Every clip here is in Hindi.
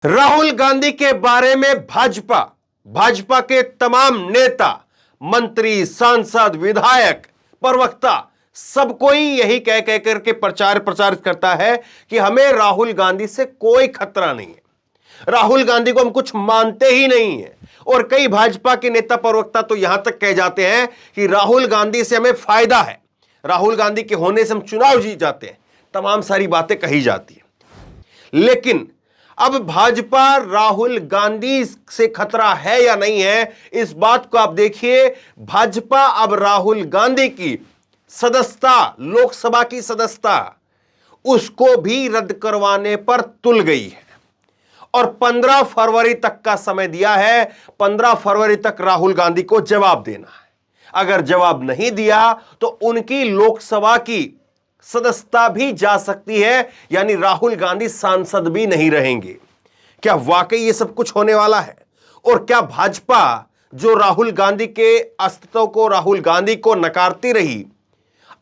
राहुल गांधी के बारे में भाजपा के तमाम नेता, मंत्री, सांसद, विधायक, प्रवक्ता सब कोई यही कह कह करके प्रचारित करता है कि हमें राहुल गांधी से कोई खतरा नहीं है, राहुल गांधी को हम कुछ मानते ही नहीं है। और कई भाजपा के नेता, प्रवक्ता तो यहां तक कह जाते हैं कि राहुल गांधी से हमें फायदा है, राहुल गांधी के होने से हम चुनाव जीत जाते हैं। तमाम सारी बातें कही जाती है, लेकिन अब भाजपा राहुल गांधी से खतरा है या नहीं है, इस बात को आप देखिए। भाजपा अब राहुल गांधी की सदस्यता, लोकसभा की सदस्यता, उसको भी रद्द करवाने पर तुल गई है और 15 फरवरी तक का समय दिया है। 15 फरवरी तक राहुल गांधी को जवाब देना है। अगर जवाब नहीं दिया तो उनकी लोकसभा की सदस्यता भी जा सकती है, यानी राहुल गांधी सांसद भी नहीं रहेंगे। क्या वाकई ये सब कुछ होने वाला है? और क्या भाजपा, जो राहुल गांधी के अस्तित्व को, राहुल गांधी को नकारती रही,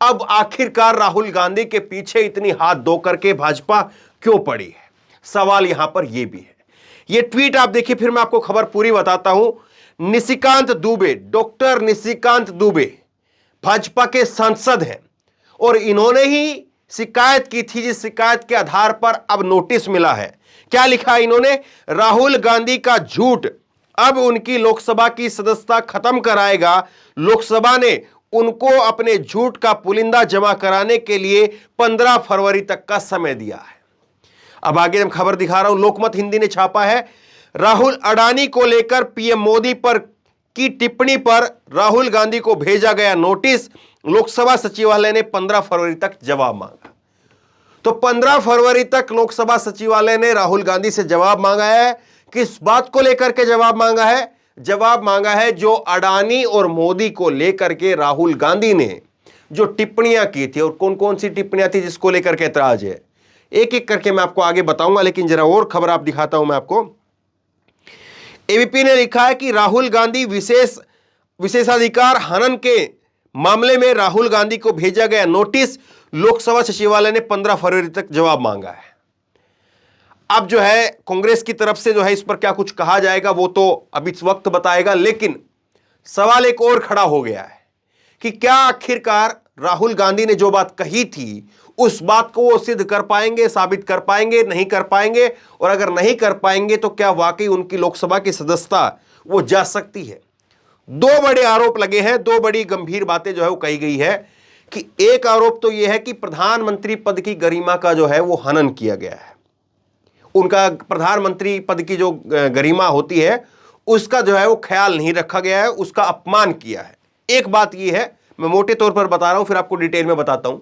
अब आखिरकार राहुल गांधी के पीछे इतनी हाथ धो करके भाजपा क्यों पड़ी है? सवाल यहां पर यह भी है। यह ट्वीट आप देखिए, फिर मैं आपको खबर पूरी बताता हूं। निशिकांत दुबे, डॉक्टर निशिकांत दुबे भाजपा के सांसद हैं और इन्होंने ही शिकायत की थी, जिस शिकायत के आधार पर अब नोटिस मिला है। क्या लिखा इन्होंने? राहुल गांधी का झूठ अब उनकी लोकसभा की सदस्यता खत्म कराएगा। लोकसभा ने उनको अपने झूठ का पुलिंदा जमा कराने के लिए 15 फरवरी तक का समय दिया है। अब आगे मैं खबर दिखा रहा हूं, लोकमत हिंदी ने छापा है। राहुल अडानी को लेकर पीएम मोदी पर की टिप्पणी पर राहुल गांधी को भेजा गया नोटिस। लोकसभा सचिवालय ने 15 फरवरी तक जवाब मांगा। तो 15 फरवरी तक लोकसभा सचिवालय ने राहुल गांधी से जवाब मांगा है। किस बात को लेकर के जवाब मांगा है? जवाब मांगा है जो अडानी और मोदी को लेकर के राहुल गांधी ने जो टिप्पणियां की थी, और कौन कौन सी टिप्पणियां थी जिसको लेकर के ऐतराज है, एक एक करके मैं आपको आगे बताऊंगा। लेकिन जरा और खबर आप दिखाता हूं मैं आपको। एबीपी ने लिखा है कि राहुल गांधी विशेषाधिकार हनन के मामले में राहुल गांधी को भेजा गया नोटिस। लोकसभा सचिवालय ने 15 फरवरी तक जवाब मांगा है। अब जो है कांग्रेस की तरफ से जो है इस पर क्या कुछ कहा जाएगा वो तो अब इस वक्त बताएगा, लेकिन सवाल एक और खड़ा हो गया है कि क्या आखिरकार राहुल गांधी ने जो बात कही थी उस बात को वो सिद्ध कर पाएंगे, साबित कर पाएंगे, नहीं कर पाएंगे? और अगर नहीं कर पाएंगे तो क्या वाकई उनकी लोकसभा की सदस्यता वो जा सकती है? दो बड़े आरोप लगे हैं, दो बड़ी गंभीर बातें जो है वो कही गई है कि एक आरोप तो यह है कि प्रधानमंत्री पद की गरिमा का जो है वो हनन किया गया है। उनका प्रधानमंत्री पद की जो गरिमा होती है उसका जो है वो ख्याल नहीं रखा गया है, उसका अपमान किया है। एक बात यह है, मैं मोटे तौर पर बता रहा हूं, फिर आपको डिटेल में बताता हूं।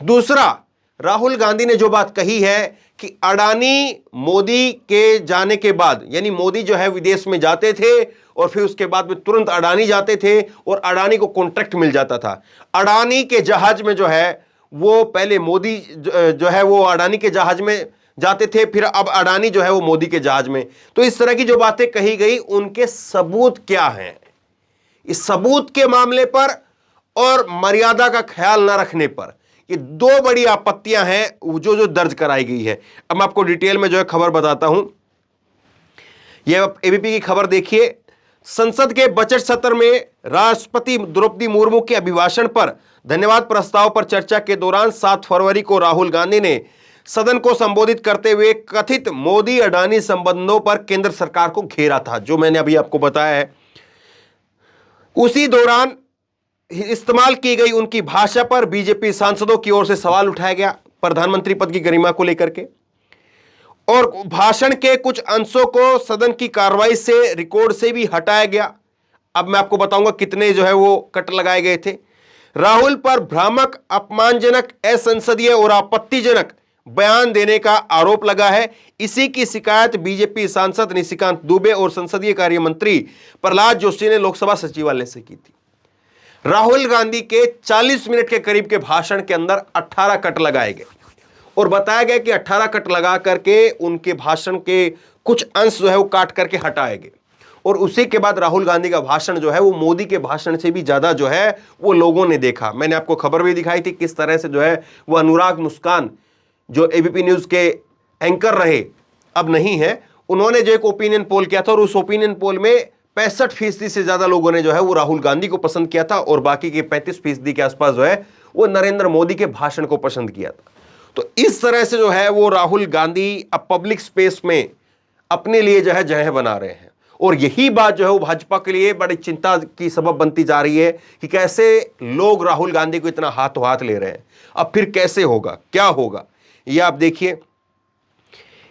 दूसरा, राहुल गांधी ने जो बात कही है कि अडानी मोदी के जाने के बाद, यानी मोदी जो है विदेश में जाते थे और फिर उसके बाद में तुरंत अडानी जाते थे और अडानी को कॉन्ट्रैक्ट मिल जाता था। अडानी के जहाज में जो है वो पहले मोदी जो है वो अडानी के जहाज में जाते थे, फिर अब अडानी जो है वो मोदी के जहाज में। तो इस तरह की जो बातें कही गई उनके सबूत क्या हैं? इस सबूत के मामले पर और मर्यादा का ख्याल न रखने पर ये दो बड़ी आपत्तियां हैं जो दर्ज कराई गई है। अब मैं आपको डिटेल में जो है खबर बताता हूं। यह एबीपी की खबर देखिए। संसद के बजट सत्र में राष्ट्रपति द्रौपदी मुर्मू के अभिभाषण पर धन्यवाद प्रस्ताव पर चर्चा के दौरान 7 फरवरी को राहुल गांधी ने सदन को संबोधित करते हुए कथित मोदी अडानी संबंधों पर केंद्र सरकार को घेरा था, जो मैंने अभी आपको बताया है। उसी दौरान इस्तेमाल की गई उनकी भाषा पर बीजेपी सांसदों की ओर से सवाल उठाया गया प्रधानमंत्री पद की गरिमा को लेकर के, और भाषण के कुछ अंशों को सदन की कार्रवाई से, रिकॉर्ड से भी हटाया गया। अब मैं आपको बताऊंगा कितने जो है वो कट लगाए गए थे। राहुल पर भ्रामक, अपमानजनक, असंसदीय और आपत्तिजनक बयान देने का आरोप लगा है। इसी की शिकायत बीजेपी सांसद निशिकांत दुबे और संसदीय कार्य मंत्री प्रहलाद जोशी ने लोकसभा सचिवालय से की थी। राहुल गांधी के 40 मिनट के करीब के भाषण के अंदर 18 कट लगाए गए और बताया गया कि 18 कट लगा करके उनके भाषण के कुछ अंश जो है वो काट करके हटाए गए। और उसी के बाद राहुल गांधी का भाषण जो है वो मोदी के भाषण से भी ज्यादा जो है वो लोगों ने देखा। मैंने आपको खबर भी दिखाई थी किस तरह से जो है वो अनुराग मुस्कान, जो एबीपी न्यूज के एंकर रहे, अब नहीं है, उन्होंने जो एक ओपिनियन पोल किया था और उस ओपिनियन पोल में 65% से ज्यादा लोगों ने जो है वो राहुल गांधी को पसंद किया था और बाकी के 35% के आसपास जो है वो नरेंद्र मोदी के भाषण को पसंद किया था। तो इस तरह से जो है वो राहुल गांधी अब पब्लिक स्पेस में अपने लिए जो है जगह बना रहे हैं और यही बात जो है वो भाजपा के लिए बड़ी चिंता की सबब बनती जा रही है कि कैसे लोग राहुल गांधी को इतना हाथों हाथ ले रहे हैं। अब फिर कैसे होगा, क्या होगा, ये आप देखिए।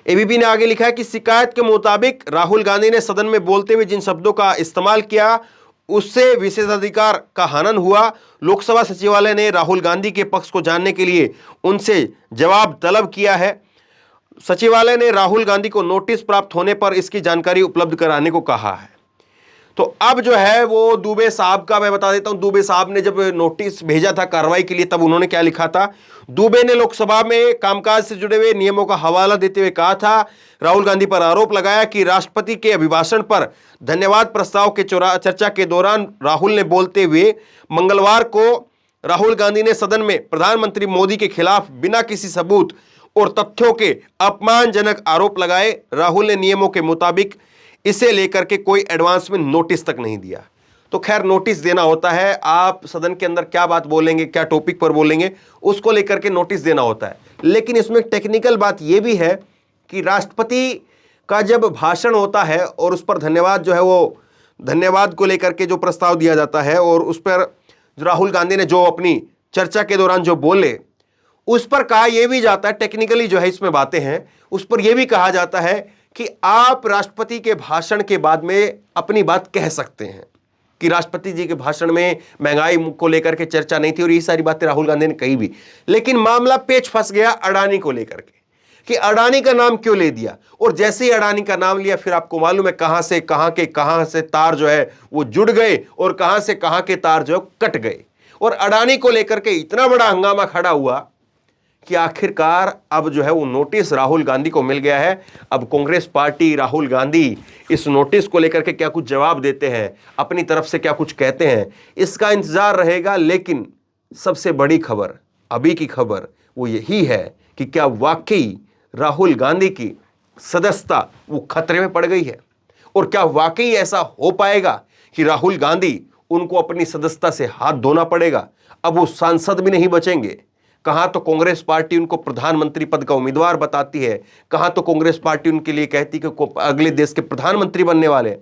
एबीपी ने आगे लिखा है कि शिकायत के मुताबिक राहुल गांधी ने सदन में बोलते हुए जिन शब्दों का इस्तेमाल किया उससे विशेषाधिकार का हनन हुआ। लोकसभा सचिवालय ने राहुल गांधी के पक्ष को जानने के लिए उनसे जवाब तलब किया है। सचिवालय ने राहुल गांधी को नोटिस प्राप्त होने पर इसकी जानकारी उपलब्ध कराने को कहा है। तो अब जो है वो दुबे साहब का मैं बता देता हूं। दुबे साहब ने जब नोटिस भेजा था कार्रवाई के लिए तब उन्होंने क्या लिखा था। दुबे ने लोकसभा में कामकाज से जुड़े हुए नियमों का हवाला देते हुए कहा था, राहुल गांधी पर आरोप लगाया कि राष्ट्रपति के अभिभाषण पर धन्यवाद प्रस्ताव के चर्चा के दौरान राहुल ने बोलते हुए मंगलवार को राहुल गांधी ने सदन में प्रधानमंत्री मोदी के खिलाफ बिना किसी सबूत और तथ्यों के अपमानजनक आरोप लगाए। राहुल ने नियमों के मुताबिक इसे लेकर के कोई एडवांस में नोटिस तक नहीं दिया। तो खैर नोटिस देना होता है, आप सदन के अंदर क्या बात बोलेंगे, क्या टॉपिक पर बोलेंगे, उसको लेकर के नोटिस देना होता है। लेकिन इसमें टेक्निकल बात यह भी है कि राष्ट्रपति का जब भाषण होता है और उस पर धन्यवाद जो है वो धन्यवाद को लेकर के जो प्रस्ताव दिया जाता है और उस पर राहुल गांधी ने जो अपनी चर्चा के दौरान जो बोले उस पर कहा यह भी जाता है, टेक्निकली जो है इसमें बातें हैं, उस पर यह भी कहा जाता है कि आप राष्ट्रपति के भाषण के बाद में अपनी बात कह सकते हैं कि राष्ट्रपति जी के भाषण में महंगाई को लेकर के चर्चा नहीं थी और ये सारी बातें राहुल गांधी ने कही भी। लेकिन मामला पेच फंस गया अडानी को लेकर के कि अडानी का नाम क्यों ले दिया और जैसे ही अडानी का नाम लिया फिर आपको मालूम है कहां से तार जो है वो जुड़ गए और कहां से कहां के तार जो है कट गए और अडानी को लेकर के इतना बड़ा हंगामा खड़ा हुआ कि आखिरकार अब जो है वो नोटिस राहुल गांधी को मिल गया है। अब कांग्रेस पार्टी, राहुल गांधी इस नोटिस को लेकर के क्या कुछ जवाब देते हैं, अपनी तरफ से क्या कुछ कहते हैं, इसका इंतजार रहेगा। लेकिन सबसे बड़ी खबर, अभी की खबर वो यही है कि क्या वाकई राहुल गांधी की सदस्यता वो खतरे में पड़ गई है और क्या वाकई ऐसा हो पाएगा कि राहुल गांधी उनको अपनी सदस्यता से हाथ धोना पड़ेगा। अब वो सांसद भी नहीं बचेंगे। कहां तो कांग्रेस पार्टी उनको प्रधानमंत्री पद का उम्मीदवार बताती है, कहां तो कांग्रेस पार्टी उनके लिए कहती है कि अगले देश के प्रधानमंत्री बनने वाले।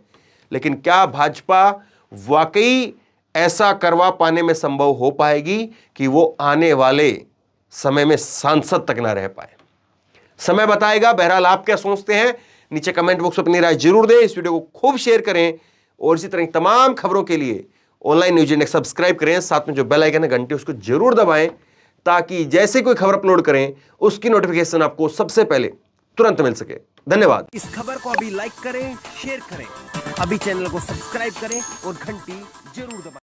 लेकिन क्या भाजपा वाकई ऐसा करवा पाने में संभव हो पाएगी कि वो आने वाले समय में सांसद तक ना रह पाए? समय बताएगा। बहरहाल आप क्या सोचते हैं नीचे कमेंट बॉक्स में अपनी राय जरूर दें। इस वीडियो को खूब शेयर करें और इसी तरह तमाम खबरों के लिए ऑनलाइन न्यूज इंडेक्स सब्सक्राइब करें। साथ में जो बेल आइकन है घंटी उसको जरूर दबाएं ताकि जैसे कोई खबर अपलोड करें उसकी नोटिफिकेशन आपको सबसे पहले तुरंत मिल सके। धन्यवाद। इस खबर को अभी लाइक करें, शेयर करें, अभी चैनल को सब्सक्राइब करें और घंटी जरूर दबाएं।